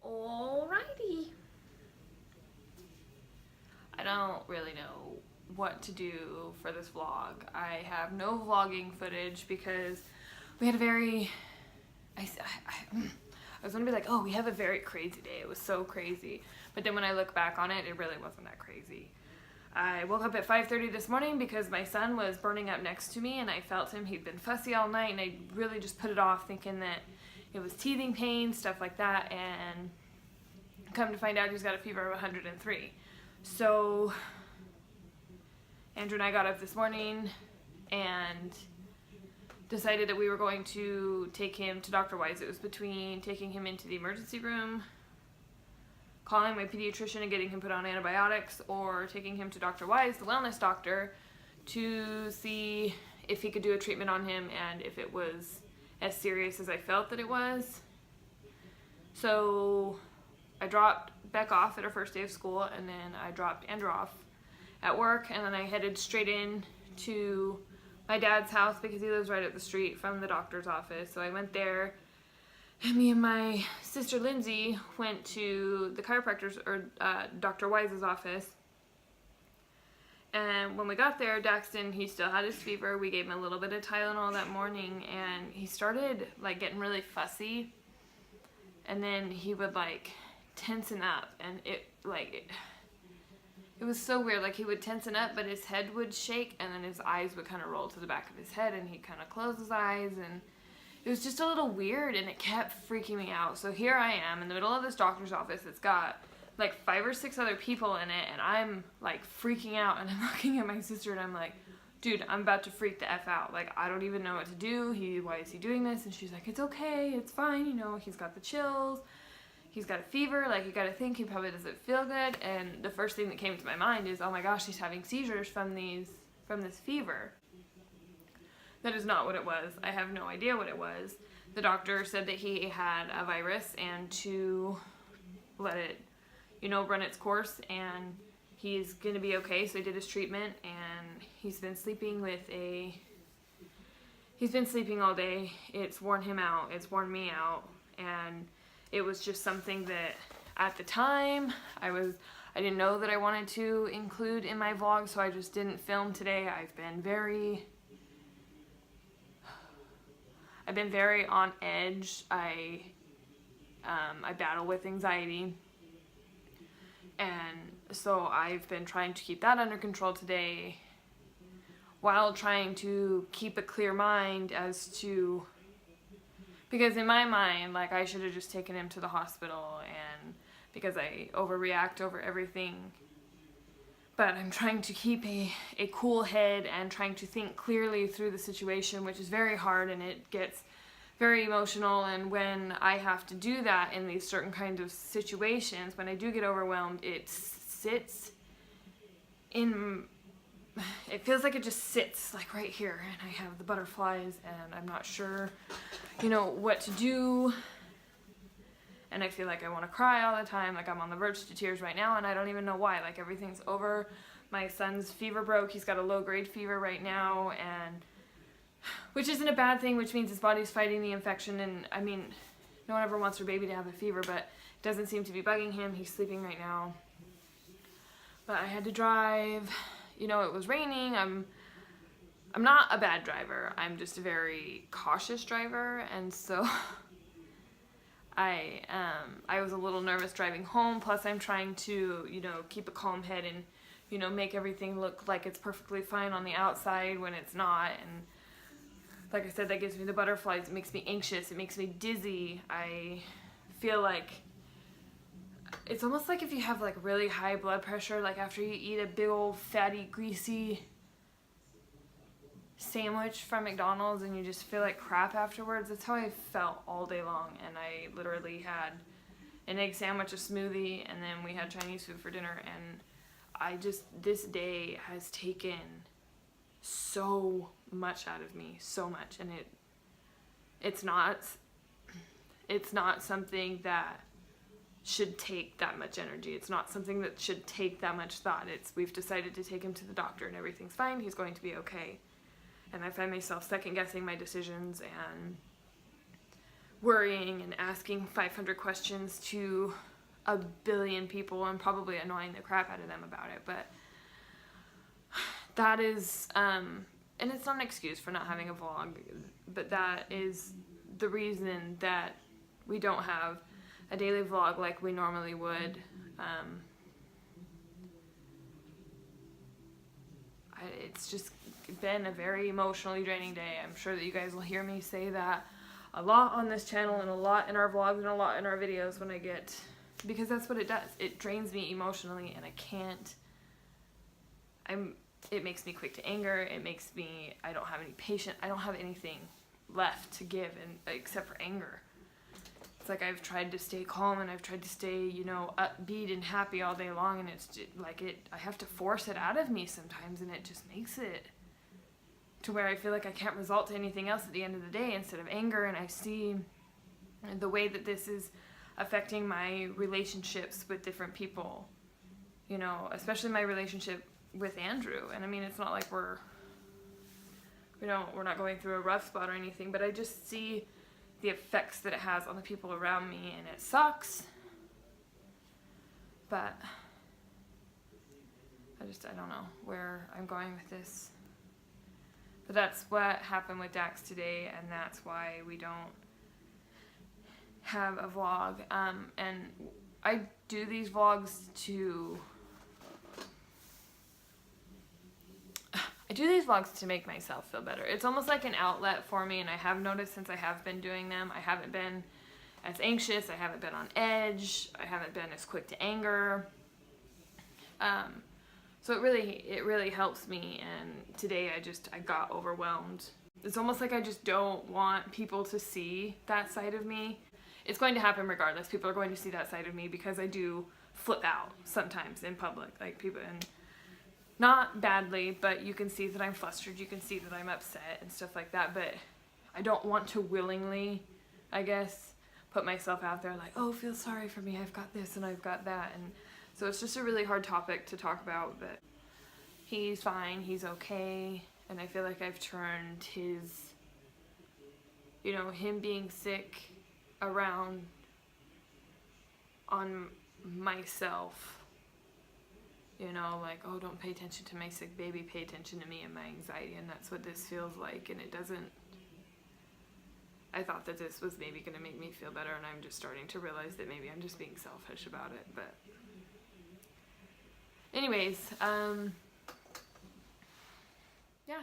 Alrighty. I don't really know what to do for this vlog. I have no vlogging footage because we had a very... I was gonna be like, oh, we have a very crazy day. It was so crazy. But then when I look back on it, it really wasn't that crazy. I woke up at 5:30 this morning because my son was burning up next to me and I felt him. He'd been fussy all night and I really just put it off thinking that it was teething pain, stuff like that, and come to find out he's got a fever of 103. So Andrew and I got up this morning and decided that we were going to take him to Dr. Wise. It was between taking him into the emergency room, calling my pediatrician and getting him put on antibiotics, or taking him to Dr. Wise, the wellness doctor, to see if he could do a treatment on him and if it was as serious as I felt that it was. So I dropped Beck off at her first day of school, and then I dropped Andrew off at work, and then I headed straight in to my dad's house because he lives right up the street from the doctor's office. So I went there, and me and my sister Lindsay went to the chiropractor's, or Dr. Wise's office. And when we got there, Daxton, he still had his fever. We gave him a little bit of Tylenol that morning, and he started like getting really fussy, and then he would like tensen up, and it was so weird. Like, he would tensen up, but his head would shake, and then his eyes would kind of roll to the back of his head, and he'd kind of close his eyes, and it was just a little weird, and it kept freaking me out. So here I am in the middle of this doctor's office. It's got like 5 or 6 other people in it, and I'm like freaking out, and I'm looking at my sister, and I'm like, dude, I'm about to freak the F out. Like, I don't even know what to do. Why is he doing this? And she's like, it's okay, it's fine, you know, he's got the chills. He's got a fever, like, you gotta think he probably doesn't feel good. And the first thing that came to my mind is, oh my gosh, he's having seizures from this fever. That is not what it was. I have no idea what it was. The doctor said that he had a virus and to let it, you know, run its course, and he's gonna be okay. So he did his treatment, and he's been sleeping all day. It's worn him out, it's worn me out, and it was just something that at the time I didn't know that I wanted to include in my vlog, so I just didn't film today. I've been very on edge. I battle with anxiety, and so I've been trying to keep that under control today while trying to keep a clear mind as to, because in my mind, like, I should have just taken him to the hospital, and because I overreact over everything. But I'm trying to keep a cool head and trying to think clearly through the situation, which is very hard, and it gets very emotional. And when I have to do that in these certain kinds of situations, when I do get overwhelmed, it feels like it just sits like right here, and I have the butterflies, and I'm not sure, you know, what to do, and I feel like I want to cry all the time. Like, I'm on the verge to tears right now, and I don't even know why. Like, everything's over. My son's fever broke. He's got a low-grade fever right now, and which isn't a bad thing, which means his body's fighting the infection. And I mean, no one ever wants their baby to have a fever, but it doesn't seem to be bugging him. He's sleeping right now, but I had to drive. You know, it was raining. I'm not a bad driver. I'm just a very cautious driver, and so I was a little nervous driving home. Plus, I'm trying to, you know, keep a calm head and, you know, make everything look like it's perfectly fine on the outside when it's not. And like I said, that gives me the butterflies. It makes me anxious. It makes me dizzy. I feel like it's almost like if you have like really high blood pressure, like after you eat a big old fatty greasy sandwich from McDonald's and you just feel like crap afterwards. That's how I felt all day long, and I literally had an egg sandwich, a smoothie, and then we had Chinese food for dinner, and this day has taken so much out of me, so much, and it's not something that should take that much energy. It's not something that should take that much thought. We've decided to take him to the doctor and everything's fine. He's going to be okay. And I find myself second guessing my decisions, and worrying and asking 500 questions to a billion people and probably annoying the crap out of them about it. But that is, and it's not an excuse for not having a vlog, but that is the reason that we don't have a daily vlog like we normally would. It's just been a very emotionally draining day. I'm sure that you guys will hear me say that a lot on this channel and a lot in our vlogs and a lot in our videos when I get, because that's what it does. It drains me emotionally, and I can't, it makes me quick to anger. It makes me, I don't have any patience. I don't have anything left to give, and except for anger. It's like I've tried to stay calm and I've tried to stay, you know, upbeat and happy all day long, and it's just, like I have to force it out of me sometimes, and it just makes it to where I feel like I can't result to anything else at the end of the day instead of anger. And I see the way that this is affecting my relationships with different people, you know, especially my relationship with Andrew. And I mean, it's not like we're not going through a rough spot or anything, but I just see the effects that it has on the people around me, and it sucks. But I don't know where I'm going with this. But that's what happened with Dax today, and that's why we don't have a vlog. And I do these vlogs to make myself feel better. It's almost like an outlet for me, and I have noticed since I have been doing them, I haven't been as anxious, I haven't been on edge, I haven't been as quick to anger. So it really helps me, and today I got overwhelmed. It's almost like I just don't want people to see that side of me. It's going to happen regardless. People are going to see that side of me because I do flip out sometimes in public, like people, and not badly, but you can see that I'm flustered, you can see that I'm upset and stuff like that, but I don't want to willingly, I guess, put myself out there like, oh, feel sorry for me, I've got this and I've got that. And so it's just a really hard topic to talk about, but he's fine, he's okay, and I feel like I've turned his, you know, him being sick around on myself. You know, like, oh, don't pay attention to my sick baby, pay attention to me and my anxiety, and that's what this feels like, and it doesn't, I thought that this was maybe going to make me feel better, and I'm just starting to realize that maybe I'm just being selfish about it. But anyways, yeah,